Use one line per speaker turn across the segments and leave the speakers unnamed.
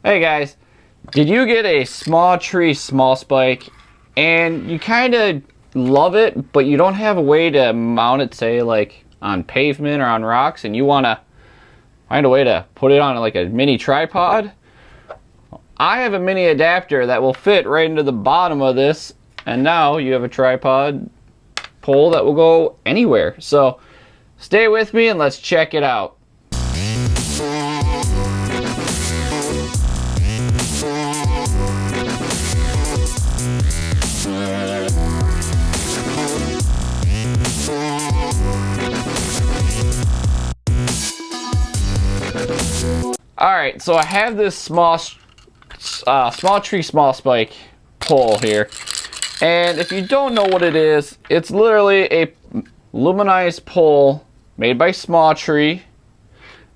Hey guys, did you get a SmaTree SmaSpike and you kind of love it, but you don't have a way to mount it, say like on pavement or on rocks, and you want to find a way to put it on like a mini tripod? I have a mini adapter that will fit right into the bottom of this, and now you have a tripod pole that will go anywhere. So stay with me and let's check it out. Alright, so I have this SmaTree SmaSpike pole here, and if you don't know what it is, it's literally a luminized pole made by SmaTree,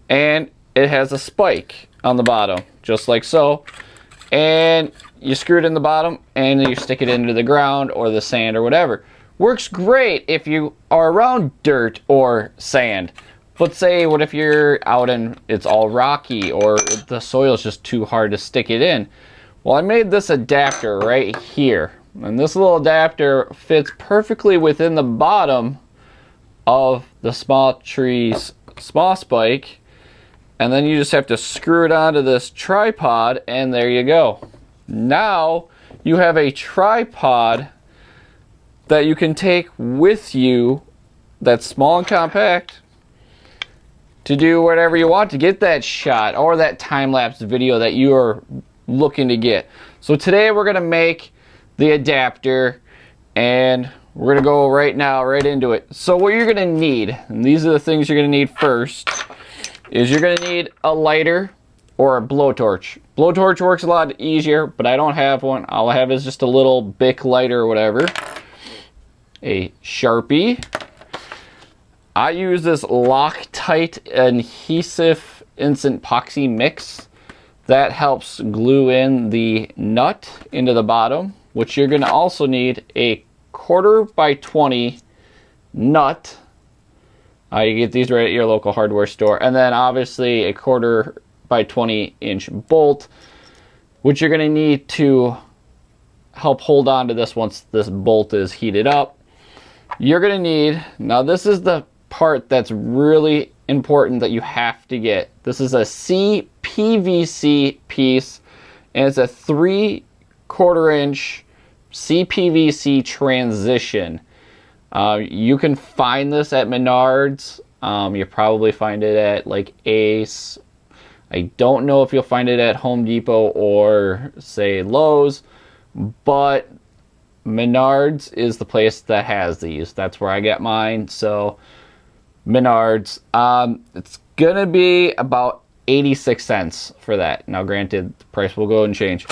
and it has a spike on the bottom, just like so, and you screw it in the bottom and you stick it into the ground or the sand or whatever. Works great if you are around dirt or sand. But say, what if you're out and it's all rocky or the soil is just too hard to stick it in? Well, I made this adapter right here. And this little adapter fits perfectly within the bottom of the SmaTree SmaSpike. And then you just have to screw it onto this tripod, and there you go. Now you have a tripod that you can take with you that's small and compact to do whatever you want to get that shot or that time-lapse video that you are looking to get. So today we're going to make the adapter, and we're going to go right into it. So what you're going to need, and these are the things you're going to need first, is you're going to need a lighter or a blowtorch. Blowtorch works a lot easier, but I don't have one. All I have is just a little Bic lighter or whatever. A Sharpie. I use this Loctite adhesive instant epoxy mix that helps glue in the nut into the bottom, which you're going to also need a 1/4x20 nut. You get these right at your local hardware store, and then obviously a 1/4x20 inch bolt, which you're going to need to help hold on to this once this bolt is heated up. You're going to need, now this is the part that's really important that you have to get. This is a CPVC piece, and it's a 3/4 inch CPVC transition. You can find this at Menards. You probably find it at like Ace. I don't know if you'll find it at Home Depot or say Lowe's, but Menards is the place that has these. That's where I get mine. So Menards. It's gonna be about 86 cents for that. Now granted, the price will go and change.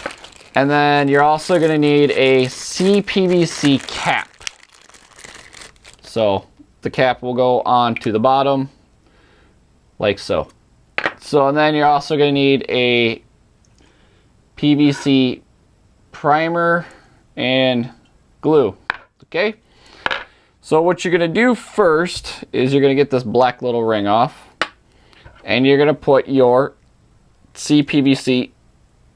And then you're also gonna need a CPVC cap. So the cap will go on to the bottom like so. And then you're also gonna need a PVC primer and glue. Okay? So what you're going to do first is you're going to get this black little ring off, and you're going to put your CPVC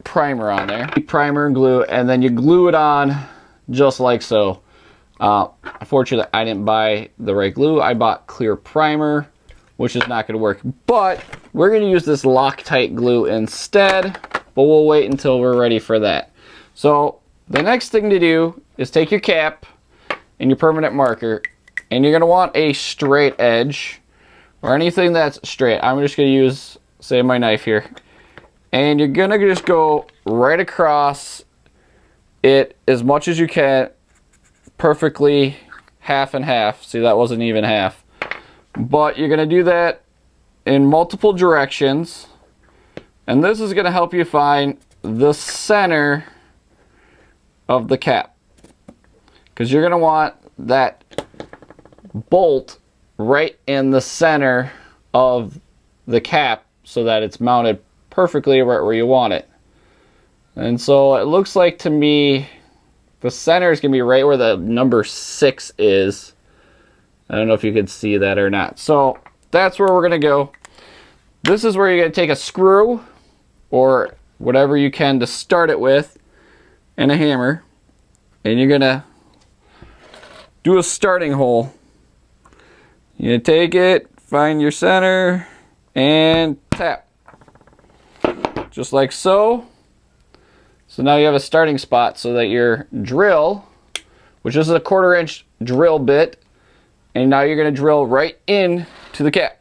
primer on there. Primer and glue, and then you glue it on just like so. Unfortunately, I didn't buy the right glue. I bought clear primer, which is not going to work. But we're going to use this Loctite glue instead, but we'll wait until we're ready for that. So the next thing to do is take your cap and your permanent marker, and you're going to want a straight edge or anything that's straight. I'm just going to use, say, my knife here, and you're going to just go right across it as much as you can, perfectly half and half. See, that wasn't even half, but you're going to do that in multiple directions, and this is going to help you find the center of the cap, because you're going to want that bolt right in the center of the cap so that it's mounted perfectly right where you want it. And so it looks like to me the center is going to be right where the number 6 is. I don't know if you can see that or not. So that's where we're going to go. This is where you're going to take a screw or whatever you can to start it with and a hammer, and you're gonna do a starting hole. You're gonna take it, find your center, and tap. Just like so. So now you have a starting spot so that your drill, which is a 1/4 inch drill bit, and now you're going to drill right in to the cap.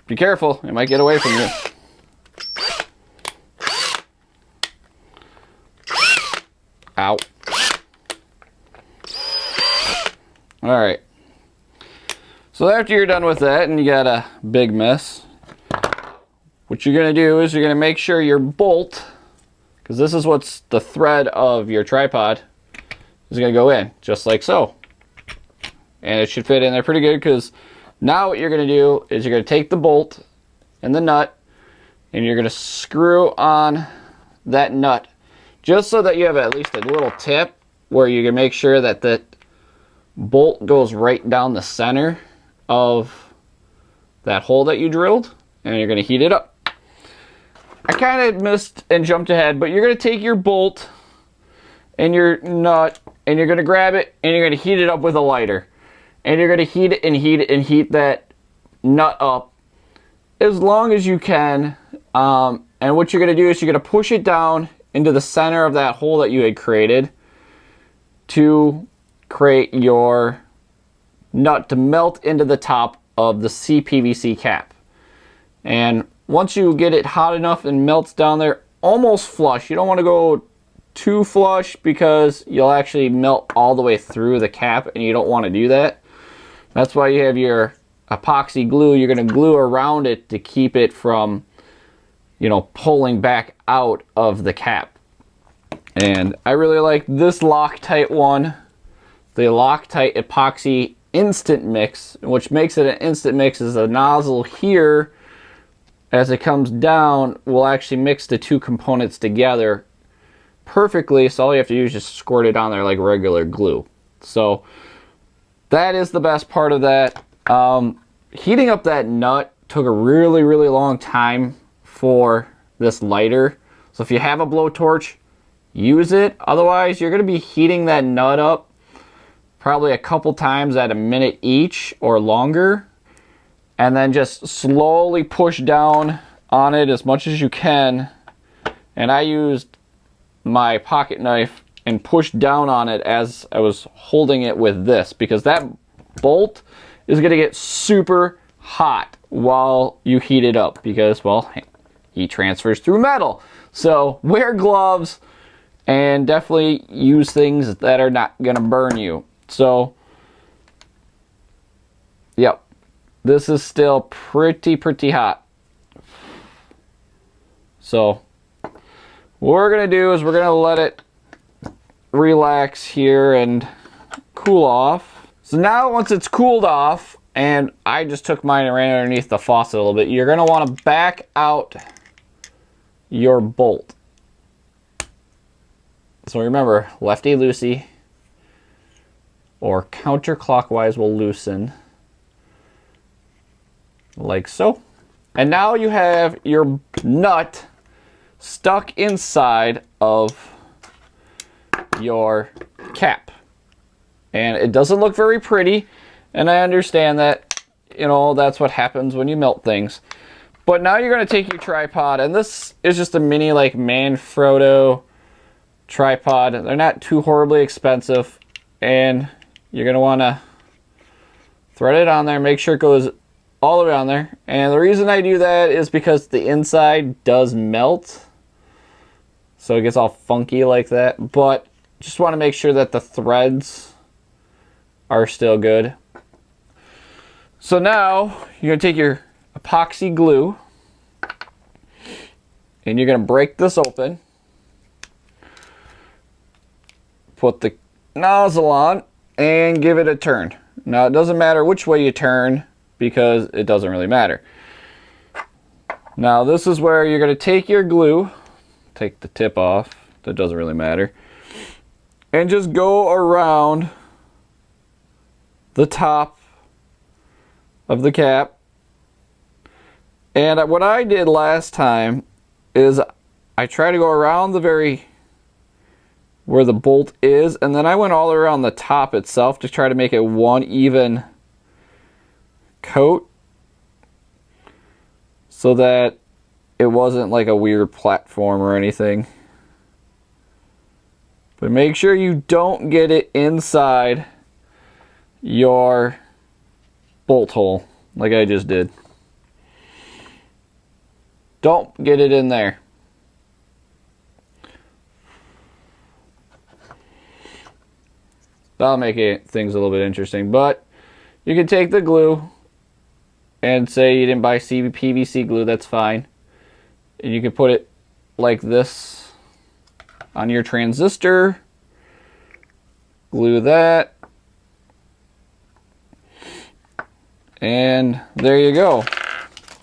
Be careful, it might get away from you. Ow. Alright. So after you're done with that and you got a big mess, what you're going to do is you're going to make sure your bolt, because this is what's the thread of your tripod, is going to go in, just like so. And it should fit in there pretty good, because now what you're going to do is you're going to take the bolt and the nut, and you're going to screw on that nut, just so that you have at least a little tip where you can make sure that the bolt goes right down the center of that hole that you drilled, and you're going to heat it up. I kind of missed and jumped ahead, but you're going to take your bolt and your nut, and you're going to grab it, and you're going to heat it up with a lighter. And you're going to heat it and heat it and heat that nut up as long as you can. And what you're going to do is you're going to push it down into the center of that hole that you had created to create your nut to melt into the top of the CPVC cap. And once you get it hot enough and melts down there almost flush, you don't want to go too flush because you'll actually melt all the way through the cap, and you don't want to do that. That's why you have your epoxy glue. You're going to glue around it to keep it from, you know, pulling back out of the cap. And I really like this Loctite one, the Loctite epoxy instant mix. Which makes it an instant mix is the nozzle here, as it comes down, will actually mix the two components together perfectly. So all you have to do is just squirt it on there like regular glue. So that is the best part of that. Heating up that nut took a really long time for this lighter. So if you have a blowtorch, use it. Otherwise, you're going to be heating that nut up probably a couple times at a minute each or longer. And then just slowly push down on it as much as you can. And I used my pocket knife and pushed down on it as I was holding it with this, because that bolt is going to get super hot while you heat it up, because, well, heat transfers through metal. So wear gloves and definitely use things that are not going to burn you. So, yep, this is still pretty hot. So what we're going to do is we're going to let it relax here and cool off. So now once it's cooled off, and I just took mine and ran underneath the faucet a little bit, you're going to want to back out your bolt. So remember, lefty loosey or counterclockwise will loosen, like so. And now you have your nut stuck inside of your cap, and it doesn't look very pretty, and I understand that, you know, that's what happens when you melt things. But now you're going to take your tripod, and this is just a mini like Manfrotto tripod. They're not too horribly expensive, and you're going to want to thread it on there, make sure it goes all the way on there. And the reason I do that is because the inside does melt, so it gets all funky like that. But just want to make sure that the threads are still good. So now you're going to take your epoxy glue and you're going to break this open, put the nozzle on, and give it a turn. Now it doesn't matter which way you turn, because it doesn't really matter. Now this is where you're going to take your glue take the tip off. That doesn't really matter. And just go around the top of the cap. And what I did last time is I tried to go around the where the bolt is, and then I went all around the top itself to try to make it one even coat so that it wasn't like a weird platform or anything. But make sure you don't get it inside your bolt hole like I just did. Don't get it in there. That'll make things a little bit interesting. But you can take the glue and say you didn't buy PVC glue, that's fine. And you can put it like this on your transistor. Glue that. And there you go.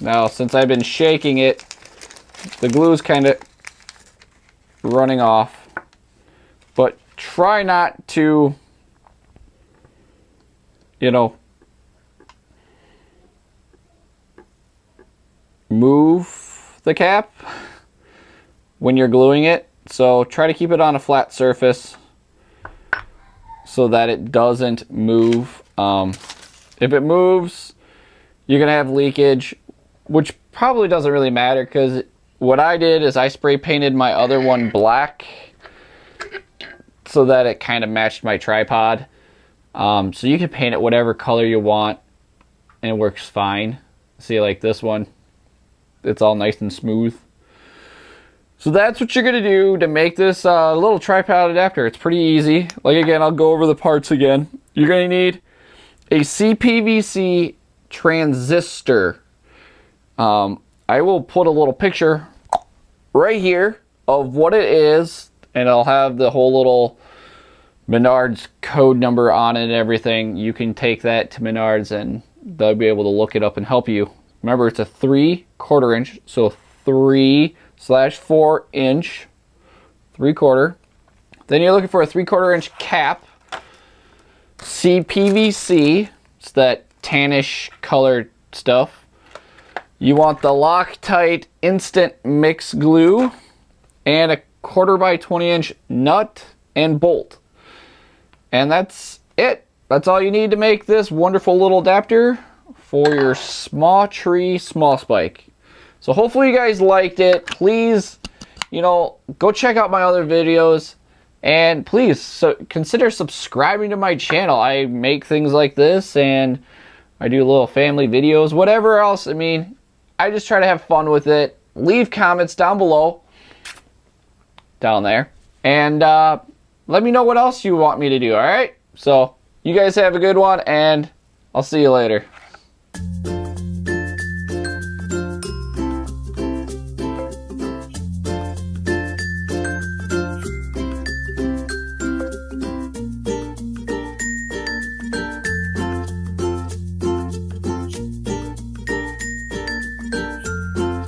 Now, since I've been shaking it, the glue is kind of running off. But try not to, you know, move the cap when you're gluing it. So try to keep it on a flat surface so that it doesn't move. If it moves, you're gonna have leakage, which probably doesn't really matter, because what I did is I spray painted my other one black so that it kind of matched my tripod. So you can paint it whatever color you want and it works fine. See, like this one, it's all nice and smooth. So that's what you're gonna do to make this little tripod adapter. It's pretty easy. Like, again, I'll go over the parts again. You're gonna need a CPVC transistor. I will put a little picture right here of what it is, and I'll have the whole little Menards code number on it and everything. You can take that to Menards and they'll be able to look it up and help you. Remember, it's a 3/4 inch, so 3/4 inch, 3/4. Then you're looking for a 3/4 inch cap, CPVC, it's that tannish colored stuff. You want the Loctite instant mix glue and a 1/4 by 20 inch nut and bolt. And that's it. That's all you need to make this wonderful little adapter for your SmaTree SmaSpike. So hopefully you guys liked it. Please, you know, go check out my other videos. And please consider subscribing to my channel. I make things like this and I do little family videos, whatever else. I mean, I just try to have fun with it. Leave comments down below, down there. And let me know what else you want me to do, all right? So you guys have a good one, and I'll see you later.